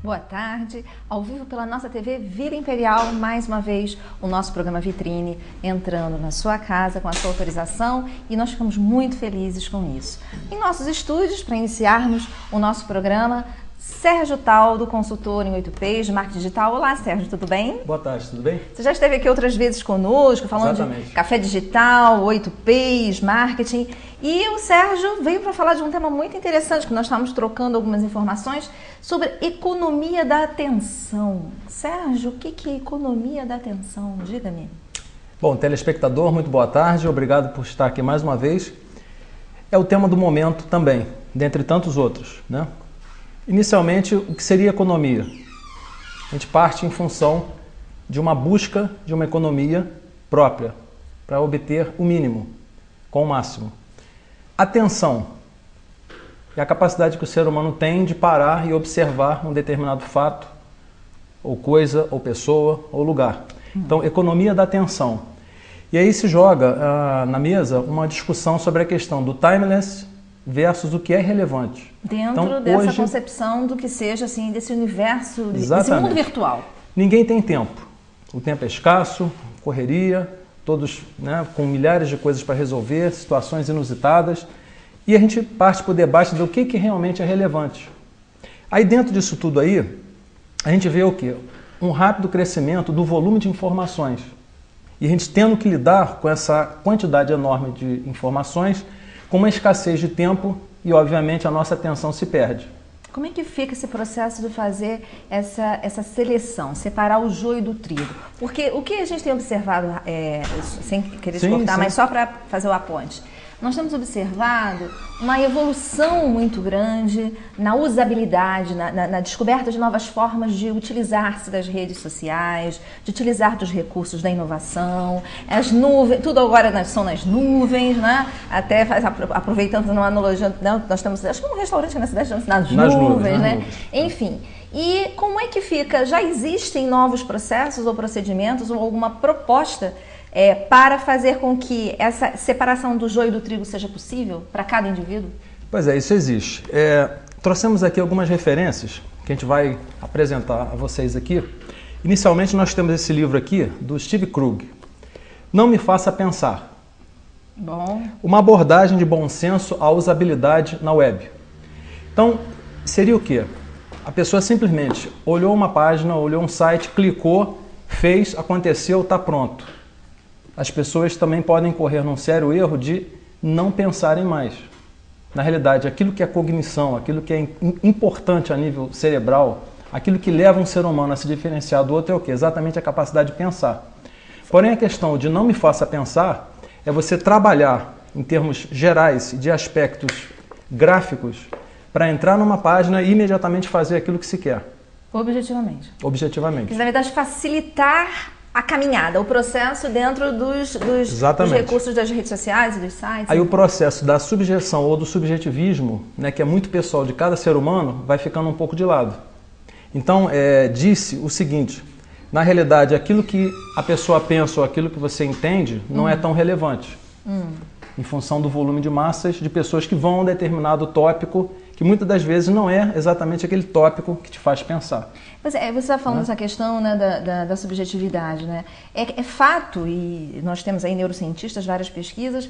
Boa tarde, ao vivo pela nossa TV Vila Imperial, mais uma vez o nosso programa Vitrine entrando na sua casa com a sua autorização e nós ficamos muito felizes com isso. Em nossos estúdios, para iniciarmos o nosso programa, Sérgio Taldo, consultor em 8Ps de marketing digital. Olá, Sérgio, tudo bem? Boa tarde, tudo bem? Você já esteve aqui outras vezes conosco, falando Exatamente. de café digital, 8Ps, marketing. E o Sérgio veio para falar de um tema muito interessante, que nós estávamos trocando algumas informações sobre economia da atenção. Sérgio, o que é economia da atenção? Diga-me. Bom, telespectador, muito boa tarde, obrigado por estar aqui mais uma vez. É o tema do momento também, dentre tantos outros, né? Inicialmente, o que seria economia? A gente parte em função de uma busca de uma economia própria, para obter o mínimo com o máximo. Atenção é a capacidade que o ser humano tem de parar e observar um determinado fato, ou coisa, ou pessoa, ou lugar. Então, economia da atenção. E aí se joga na mesa uma discussão sobre a questão do timeless versus o que é relevante. Dentro então, dessa hoje, concepção do que seja assim, desse universo, desse exatamente, mundo virtual. Ninguém tem tempo. O tempo é escasso, correria, todos, né, com milhares de coisas para resolver, situações inusitadas. E a gente parte para o debate do que realmente é relevante. Aí dentro disso tudo aí, a gente vê o quê? Um rápido crescimento do volume de informações. E a gente tendo que lidar com essa quantidade enorme de informações, com uma escassez de tempo e, obviamente, a nossa atenção se perde. Como é que fica esse processo de fazer essa seleção, separar o joio do trigo? Porque o que a gente tem observado, sem querer te cortar, mas só para fazer o aponte, nós temos observado uma evolução muito grande na usabilidade, na descoberta de novas formas de utilizar-se das redes sociais, de utilizar dos recursos da inovação, as nuvens, tudo agora são nas nuvens, né? Até aproveitando uma analogia, nós temos, acho que um restaurante na cidade chama-se nas nuvens, né? Nuvens. Enfim, e como é que fica? Já existem novos processos ou procedimentos ou alguma proposta para fazer com que essa separação do joio e do trigo seja possível para cada indivíduo? Pois é, isso existe. Trouxemos aqui algumas referências que a gente vai apresentar a vocês aqui. Inicialmente nós temos esse livro aqui do Steve Krug, Não Me Faça Pensar. Bom. Uma abordagem de bom senso à usabilidade na web. Então, seria o quê? A pessoa simplesmente olhou uma página, olhou um site, clicou, fez, aconteceu, está pronto. As pessoas também podem correr num sério erro de não pensarem mais. Na realidade, aquilo que é cognição, aquilo que é importante a nível cerebral, aquilo que leva um ser humano a se diferenciar do outro é o quê? Exatamente a capacidade de pensar. Porém, a questão de não me faça pensar é você trabalhar em termos gerais e de aspectos gráficos para entrar numa página e imediatamente fazer aquilo que se quer. Objetivamente. Objetivamente. Que, na verdade, facilitar a caminhada, o processo dentro dos recursos das redes sociais e dos sites. Aí o processo da subjeção ou do subjetivismo, né, que é muito pessoal de cada ser humano, vai ficando um pouco de lado. Então, disse o seguinte, na realidade, aquilo que a pessoa pensa ou aquilo que você entende não é tão relevante. Em função do volume de massas de pessoas que vão a um determinado tópico que muitas das vezes não é exatamente aquele tópico que te faz pensar. Mas você está falando dessa questão, né, da subjetividade, né? É fato, e nós temos aí neurocientistas, várias pesquisas,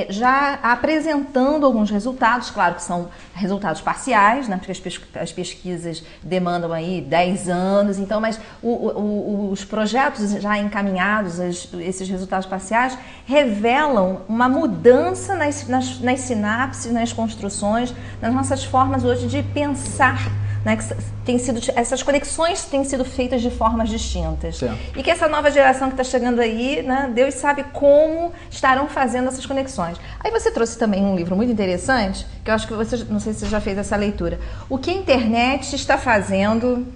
já apresentando alguns resultados, claro que são resultados parciais, né, porque as pesquisas demandam aí 10 anos, então, mas os projetos já encaminhados, esses resultados parciais, revelam uma mudança nas sinapses, nas construções, nas nossas formas hoje de pensar, né, que essas conexões têm sido feitas de formas distintas. Certo. E que essa nova geração que está chegando aí, né, Deus sabe como estarão fazendo essas conexões. Aí você trouxe também um livro muito interessante, que eu acho que você, não sei se você já fez essa leitura. O que a internet está fazendo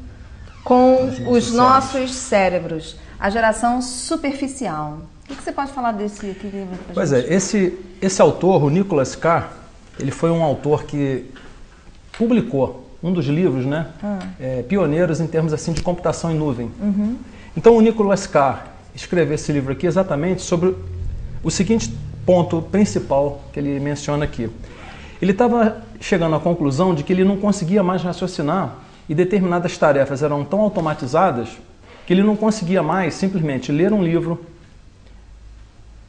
com os nossos cérebros? A geração superficial. O que você pode falar desse livro? Pois é, esse autor, o Nicholas Carr, ele foi um autor que publicou um dos livros, né, pioneiros em termos assim de computação em nuvem. Então o Nicholas Carr escreveu esse livro aqui exatamente sobre o seguinte ponto principal que ele menciona aqui. Ele estava chegando à conclusão de que ele não conseguia mais raciocinar e determinadas tarefas eram tão automatizadas que ele não conseguia mais simplesmente ler um livro,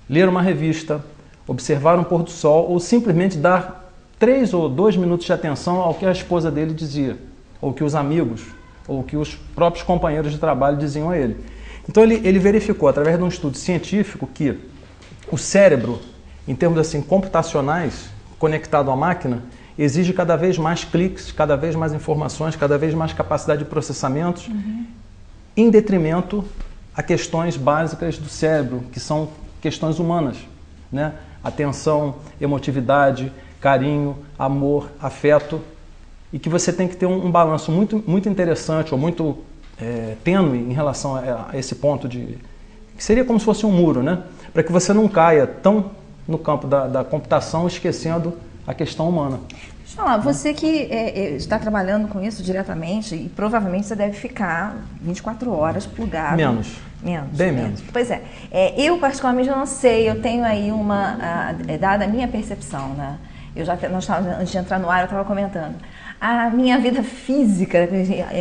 ler uma revista, observar um pôr do sol ou simplesmente dar 3 ou 2 minutos de atenção ao que a esposa dele dizia, ou que os amigos, ou que os próprios companheiros de trabalho diziam a ele. Então ele verificou, através de um estudo científico, que o cérebro, em termos assim computacionais, conectado à máquina, exige cada vez mais cliques, cada vez mais informações, cada vez mais capacidade de processamentos, em detrimento a questões básicas do cérebro, que são questões humanas, né? Atenção, emotividade, carinho, amor, afeto, e que você tem que ter um balanço muito interessante ou muito tênue em relação a esse ponto que seria como se fosse um muro, né? Para que você não caia tão no campo da computação, esquecendo a questão humana. Deixa eu falar, você que está trabalhando com isso diretamente e provavelmente você deve ficar 24 horas plugado. Menos. Bem menos. Pois é. Eu particularmente não sei, eu tenho aí dada a minha percepção, né? Antes de entrar no ar, eu estava comentando. A minha vida física,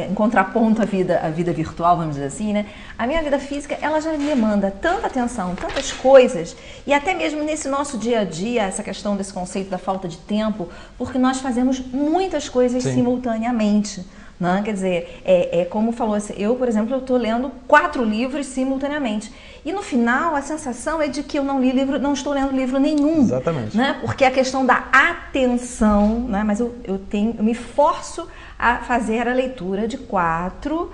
em contraponto à vida virtual, vamos dizer assim, né? A minha vida física, ela já me demanda tanta atenção, tantas coisas, e até mesmo nesse nosso dia a dia, essa questão desse conceito da falta de tempo, porque nós fazemos muitas coisas simultaneamente. Não, quer dizer, como falou, eu, por exemplo, eu estou lendo 4 livros simultaneamente. E no final, a sensação é de que eu não estou lendo livro nenhum. Exatamente. Né? Porque a questão da atenção, né? Mas eu me forço a fazer a leitura de 4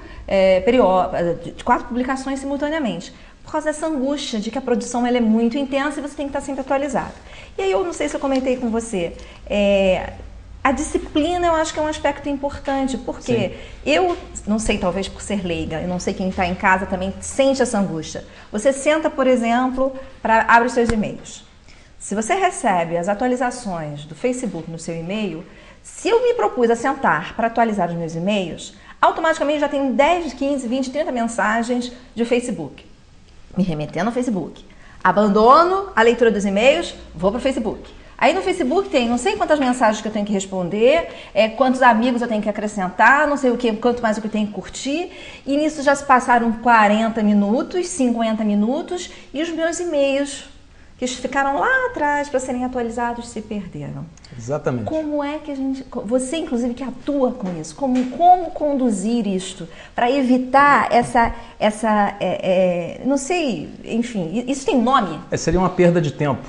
publicações simultaneamente. Por causa dessa angústia de que a produção ela é muito intensa e você tem que estar sempre atualizado. E aí eu não sei se eu comentei com você, a disciplina eu acho que é um aspecto importante, porque eu não sei, talvez por ser leiga, eu não sei quem está em casa também sente essa angústia. Você senta, por exemplo, abre os seus e-mails. Se você recebe as atualizações do Facebook no seu e-mail, se eu me propus a sentar para atualizar os meus e-mails, automaticamente já tenho 10, 15, 20, 30 mensagens de Facebook, me remetendo ao Facebook. Abandono a leitura dos e-mails, vou para o Facebook. Aí no Facebook tem não sei quantas mensagens que eu tenho que responder, quantos amigos eu tenho que acrescentar, não sei o que, quanto mais eu tenho que curtir. E nisso já se passaram 40 minutos, 50 minutos e os meus e-mails, que ficaram lá atrás para serem atualizados, se perderam. Exatamente. Como é que você inclusive que atua com isso, como conduzir isto para evitar não sei, enfim, isso tem nome? Seria uma perda de tempo.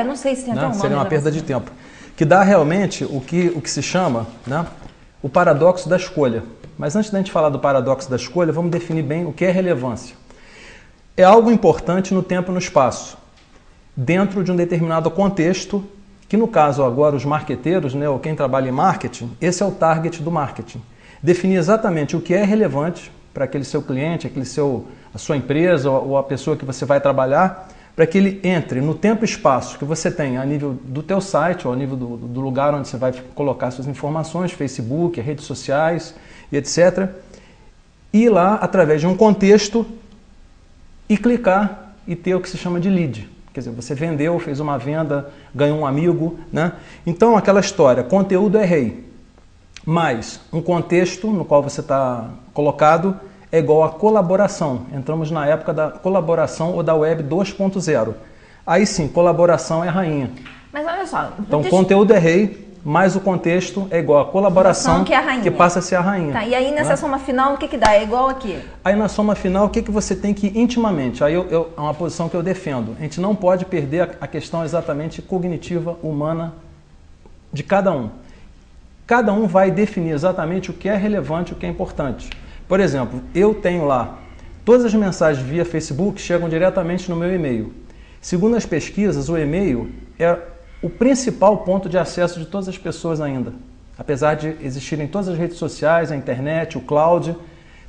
Não sei se tem até um nome. Seria uma perda de tempo. Que dá realmente o que se chama, né, o paradoxo da escolha. Mas antes da gente falar do paradoxo da escolha, vamos definir bem o que é relevância. É algo importante no tempo e no espaço, dentro de um determinado contexto, que no caso agora os marqueteiros, né, ou quem trabalha em marketing, esse é o target do marketing. Definir exatamente o que é relevante para aquele seu cliente, a sua empresa ou a pessoa que você vai trabalhar, para que ele entre no tempo e espaço que você tem a nível do teu site, ou a nível do lugar onde você vai colocar suas informações, Facebook, redes sociais e etc. E ir lá através de um contexto e clicar e ter o que se chama de lead. Quer dizer, você vendeu, fez uma venda, ganhou um amigo, né? Então, aquela história, conteúdo é rei, mas um contexto no qual você está colocado é igual a colaboração. Entramos na época da colaboração ou da web 2.0. Aí sim, colaboração é rainha. Mas olha só... Então, conteúdo é rei, mas o contexto é igual a colaboração, que passa a ser a rainha. Tá, e aí nessa soma final, o que dá? É igual aqui? Aí na soma final, o que você tem que intimamente? Aí é uma posição que eu defendo. A gente não pode perder a questão exatamente cognitiva, humana de cada um. Cada um vai definir exatamente o que é relevante, o que é importante. Por exemplo, eu tenho lá, todas as mensagens via Facebook chegam diretamente no meu e-mail. Segundo as pesquisas, o e-mail é o principal ponto de acesso de todas as pessoas ainda. Apesar de existirem todas as redes sociais, a internet, o cloud.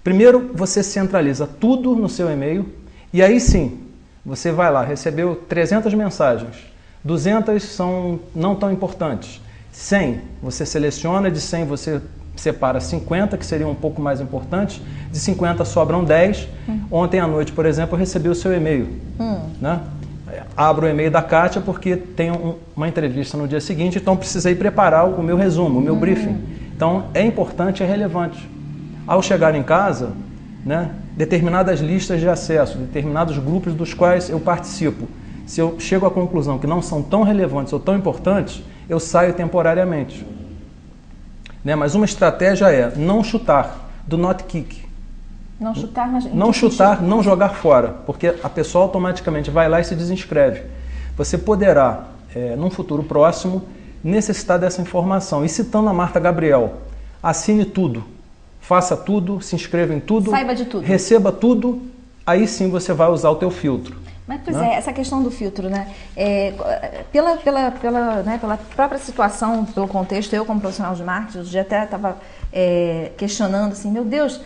Primeiro, você centraliza tudo no seu e-mail e aí sim, você vai lá, recebeu 300 mensagens. 200 são não tão importantes. 100, você seleciona, de 100 você separa 50, que seriam um pouco mais importantes, de 50 sobram 10. Ontem à noite, por exemplo, eu recebi o seu e-mail. Né? Abro o e-mail da Kátia porque tenho uma entrevista no dia seguinte, então precisei preparar o meu resumo, o meu briefing. Então é importante, é relevante. ao chegar em casa, né, determinadas listas de acesso, determinados grupos dos quais eu participo, se eu chego à conclusão que não são tão relevantes ou tão importantes, eu saio temporariamente. Né? Mas uma estratégia é não chutar, do not kick. Não chutar, mas... Não chutar, não jogar fora, porque a pessoa automaticamente vai lá e se desinscreve. Você poderá, num futuro próximo, necessitar dessa informação. E citando a Marta Gabriel, assine tudo, faça tudo, se inscreva em tudo, saiba de tudo, receba tudo, aí sim você vai usar o teu filtro. Mas, pois é, essa questão do filtro, né? Pela própria situação, pelo contexto, eu como profissional de marketing, eu já até estava questionando assim, meu Deus,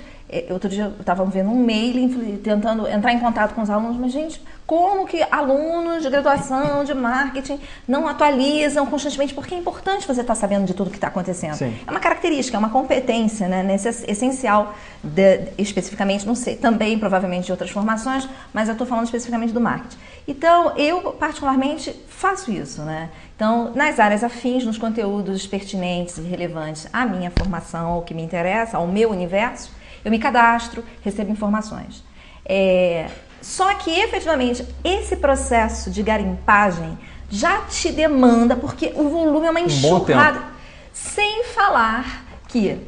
outro dia eu estava vendo um mail tentando entrar em contato com os alunos, mas gente, como que alunos de graduação, de marketing, não atualizam constantemente? Porque é importante você estar sabendo de tudo que está acontecendo. Sim. É uma característica, é uma competência, né, essencial, especificamente, não sei, também provavelmente de outras formações, mas eu estou falando especificamente do marketing. Então, eu particularmente faço isso, né? Então, nas áreas afins, nos conteúdos pertinentes e relevantes à minha formação, ao que me interessa, ao meu universo, eu me cadastro, recebo informações. Só que, efetivamente, esse processo de garimpagem já te demanda, porque o volume é uma enxurrada. Sem falar que,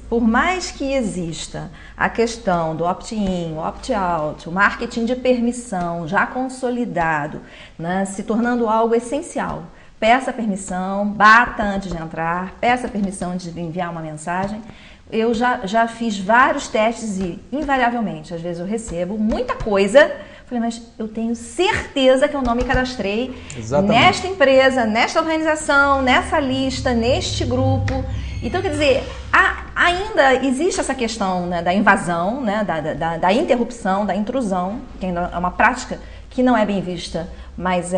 por mais que exista a questão do opt-in, opt-out, o marketing de permissão já consolidado, né, se tornando algo essencial. Peça permissão, bata antes de entrar, peça permissão antes de enviar uma mensagem. Eu já fiz vários testes e, invariavelmente, às vezes eu recebo muita coisa. Falei, mas eu tenho certeza que eu não me cadastrei nesta empresa, nesta organização, nessa lista, neste grupo. Então, quer dizer, ainda existe essa questão, né, da invasão, né, da interrupção, da intrusão, que ainda é uma prática que não é bem vista, mas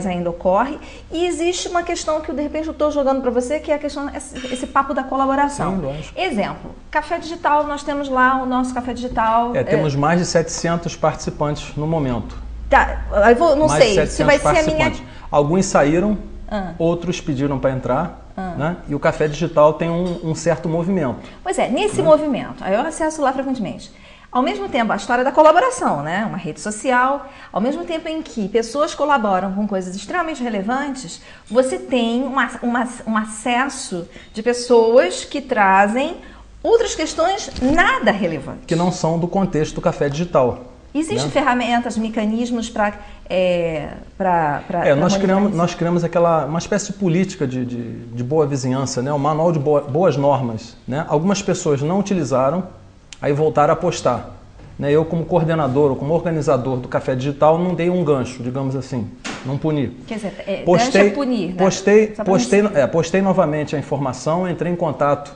ainda ocorre. E existe uma questão que, de repente, eu estou jogando para você, que é a questão, esse papo da colaboração. Sim, lógico. Exemplo, Café Digital, nós temos lá o nosso Café Digital. Temos mais de 700 participantes no momento. Tá, eu não sei se vai ser a minha... Alguns saíram, outros pediram para entrar, né? E o Café Digital tem um certo movimento. Pois é, nesse movimento, aí eu acesso lá frequentemente. Ao mesmo tempo, a história da colaboração, né? Uma rede social, ao mesmo tempo em que pessoas colaboram com coisas extremamente relevantes, você tem um acesso de pessoas que trazem outras questões nada relevantes. Que não são do contexto do Café Digital. Existem ferramentas, mecanismos para... Nós criamos uma espécie de política de boa vizinhança, né? Um manual de boas normas. Né? Algumas pessoas não utilizaram, aí voltaram a postar. Né? Eu, como coordenador ou como organizador do Café Digital, não dei um gancho, digamos assim, não puni. Quer dizer, gancho punir, né? Postei novamente a informação, entrei em contato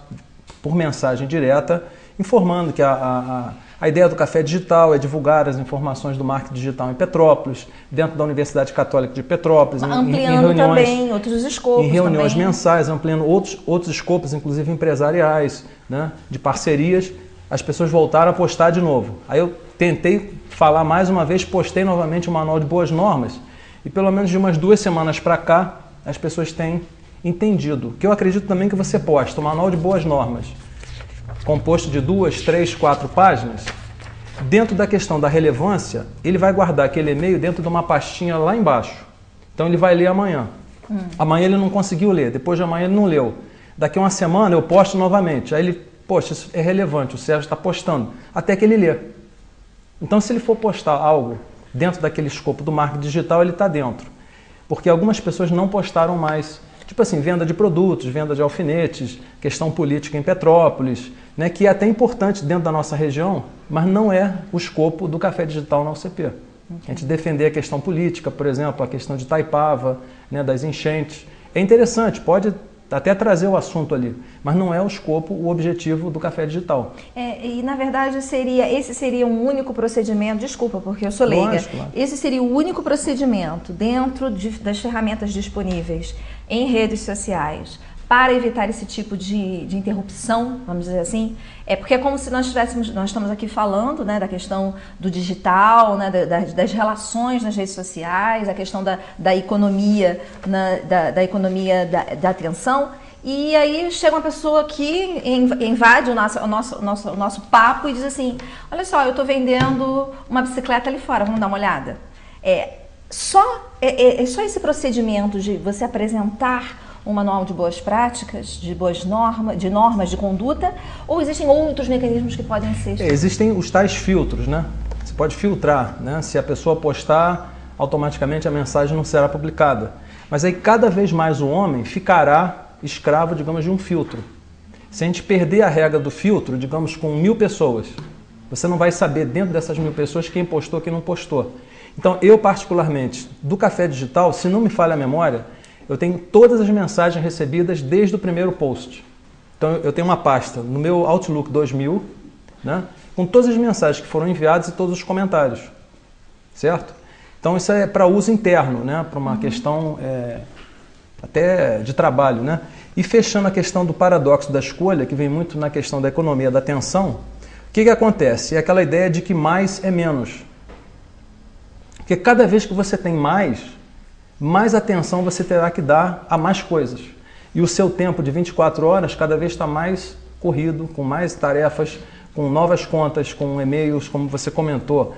por mensagem direta, informando que a ideia do Café Digital é divulgar as informações do marketing digital em Petrópolis, dentro da Universidade Católica de Petrópolis, ampliando em reuniões, também outros escopos. Em reuniões mensais, ampliando outros escopos, inclusive empresariais, né, de parcerias. As pessoas voltaram a postar de novo. Aí eu tentei falar mais uma vez, postei novamente o manual de boas normas e pelo menos de umas 2 semanas para cá as pessoas têm entendido. Que eu acredito também que você posta o manual de boas normas, composto de 2, 3, 4 páginas. Dentro da questão da relevância, ele vai guardar aquele e-mail dentro de uma pastinha lá embaixo. Então ele vai ler amanhã. Amanhã ele não conseguiu ler, depois de amanhã ele não leu. Daqui a uma semana eu posto novamente. Aí ele, poxa, isso é relevante, o Sérgio está postando, até que ele lê. Então, se ele for postar algo dentro daquele escopo do marketing digital, ele está dentro. Porque algumas pessoas não postaram mais. Tipo assim, venda de produtos, venda de alfinetes, questão política em Petrópolis, né, que é até importante dentro da nossa região, mas não é o escopo do Café Digital na UCP. A gente defender a questão política, por exemplo, a questão de Itaipava, né, das enchentes. É interessante, pode até trazer o assunto ali, mas não é o escopo, o objetivo do Café Digital. E na verdade esse seria um único procedimento, desculpa porque eu sou leiga, claro. Esse seria o único procedimento dentro das ferramentas disponíveis em redes sociais para evitar esse tipo de interrupção, vamos dizer assim. Porque é como se nós estamos aqui falando, né, da questão do digital, né, das relações nas redes sociais, a questão da economia, da economia da atenção, E aí chega uma pessoa que invade o nosso papo e diz assim, olha só, eu estou vendendo uma bicicleta ali fora, vamos dar uma olhada. Só esse procedimento de você apresentar um manual de boas práticas, de boas normas de conduta, ou existem outros mecanismos que podem ser? Existem os tais filtros, né? Você pode filtrar, né? Se a pessoa postar, automaticamente a mensagem não será publicada. Mas aí cada vez mais o homem ficará escravo, digamos, de um filtro. Se a gente perder a regra do filtro, digamos, com 1000 pessoas, você não vai saber dentro dessas 1000 pessoas quem postou e quem não postou. Então, eu particularmente, do Café Digital, se não me falha a memória, eu tenho todas as mensagens recebidas desde o primeiro post. Então, eu tenho uma pasta no meu Outlook 2000, né, com todas as mensagens que foram enviadas e todos os comentários. Certo? Então, isso é para uso interno, né, para uma questão até de trabalho. Né? E fechando a questão do paradoxo da escolha, que vem muito na questão da economia da atenção, o que acontece? É aquela ideia de que mais é menos. Porque cada vez que você tem mais atenção você terá que dar a mais coisas. E o seu tempo de 24 horas cada vez está mais corrido, com mais tarefas, com novas contas, com e-mails, como você comentou,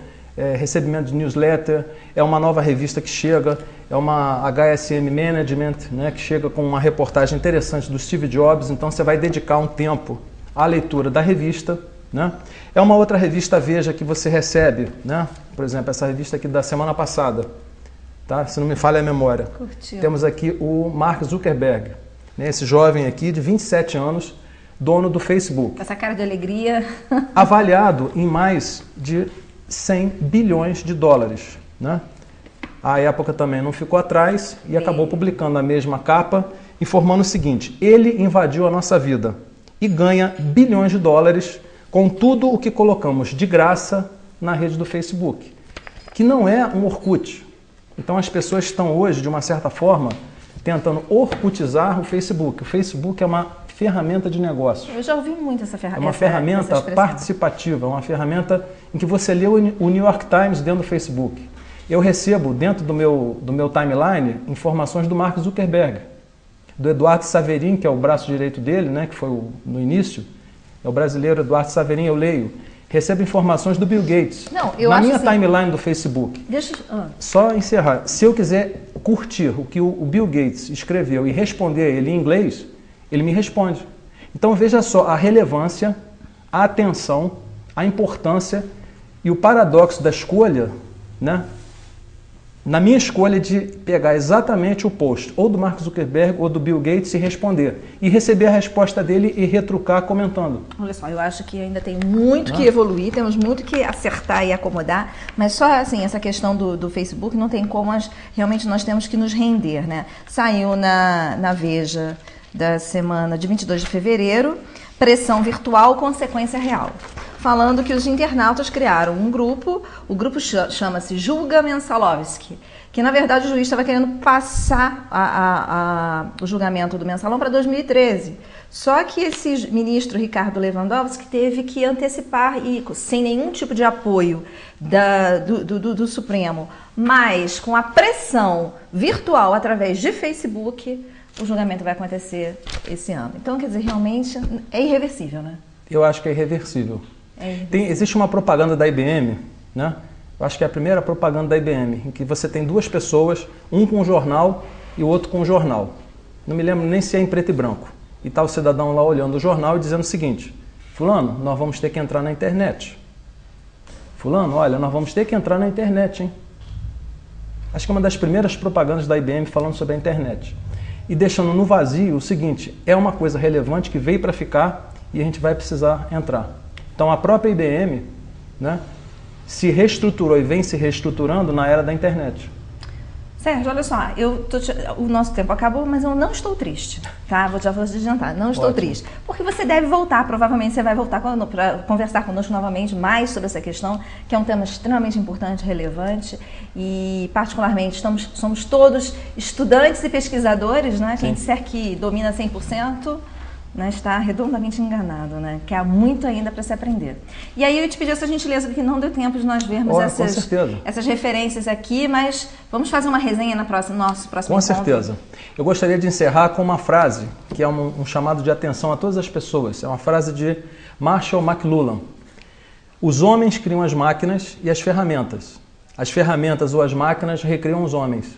recebimento de newsletter, é uma nova revista que chega, é uma HSM Management, né, que chega com uma reportagem interessante do Steve Jobs, então você vai dedicar um tempo à leitura da revista. Né? É uma outra revista Veja que você recebe, né? Por exemplo, essa revista aqui da semana passada, tá? Se não me falha a memória. Curtiu. Temos aqui o Mark Zuckerberg, né? Esse jovem aqui de 27 anos, dono do Facebook. Essa cara de alegria. Avaliado em mais de 100 bilhões de dólares. Né? A época também não ficou atrás e acabou publicando a mesma capa, informando o seguinte: ele invadiu a nossa vida e ganha bilhões de dólares com tudo o que colocamos de graça na rede do Facebook, que não é um Orkut. Então as pessoas estão hoje, de uma certa forma, tentando orkutizar o Facebook. O Facebook é uma ferramenta de negócio. Eu já ouvi muito essa ferramenta. É uma ferramenta participativa, uma ferramenta em que você lê o New York Times dentro do Facebook. Eu recebo, dentro do meu timeline, informações do Mark Zuckerberg, do Eduardo Saverin, que é o braço direito dele, né, que foi no início. É o brasileiro Eduardo Saverin, eu leio. Recebo informações do Bill Gates. Na minha timeline do Facebook. Só encerrar. Se eu quiser curtir o que o Bill Gates escreveu e responder a ele em inglês, ele me responde. Então veja só a relevância, a atenção, a importância e o paradoxo da escolha, né? Na minha escolha de pegar exatamente o post ou do Mark Zuckerberg ou do Bill Gates e responder. E receber a resposta dele e retrucar comentando. Olha só, eu acho que ainda tem muito que evoluir, temos muito que acertar e acomodar, mas só assim, essa questão do Facebook não tem como, realmente nós temos que nos render, né? Saiu na Veja da semana de 22 de fevereiro, pressão virtual, consequência real. Falando que os internautas criaram um grupo, o grupo chama-se Julga Mensalovski, que na verdade o juiz estava querendo passar o julgamento do mensalão para 2013. Só que esse ministro Ricardo Lewandowski teve que antecipar, e sem nenhum tipo de apoio do Supremo, mas com a pressão virtual através de Facebook, o julgamento vai acontecer esse ano. Então, quer dizer, realmente é irreversível, né? Eu acho que é irreversível. Existe uma propaganda da IBM, né? Eu acho que é a primeira propaganda da IBM, em que você tem duas pessoas, um com um jornal e o outro com um jornal. Não me lembro nem se é em preto e branco. E está o cidadão lá olhando o jornal e dizendo o seguinte: fulano, nós vamos ter que entrar na internet. Fulano, olha, nós vamos ter que entrar na internet, hein? Acho que é uma das primeiras propagandas da IBM falando sobre a internet. E deixando no vazio o seguinte: é uma coisa relevante que veio para ficar e a gente vai precisar entrar. Então a própria IBM, né, se reestruturou e vem se reestruturando na era da internet. Sérgio, olha só, o nosso tempo acabou, mas eu não estou triste, tá? Já vou adiantar, não estou triste. Porque você deve voltar, provavelmente você vai voltar para conversar conosco novamente mais sobre essa questão, que é um tema extremamente importante, relevante e particularmente somos todos estudantes e pesquisadores, né? Quem disser que domina 100%... né, está redondamente enganado, né? Que há muito ainda para se aprender. E aí eu te pedi essa gentileza, porque não deu tempo de nós vermos essas referências aqui, mas vamos fazer uma resenha no nosso próximo encontro? Com certeza. Eu gostaria de encerrar com uma frase, que é um chamado de atenção a todas as pessoas. É uma frase de Marshall McLuhan. Os homens criam as máquinas e as ferramentas. As ferramentas ou as máquinas recriam os homens.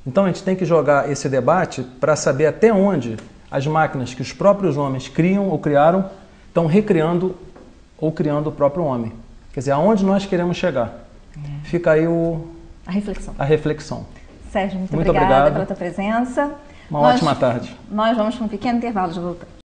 Então a gente tem que jogar esse debate para saber até onde as máquinas que os próprios homens criam ou criaram estão recriando ou criando o próprio homem. Quer dizer, aonde nós queremos chegar. Fica aí a reflexão. Sérgio, muito obrigada pela tua presença. Uma ótima tarde. Nós vamos para um pequeno intervalo de volta.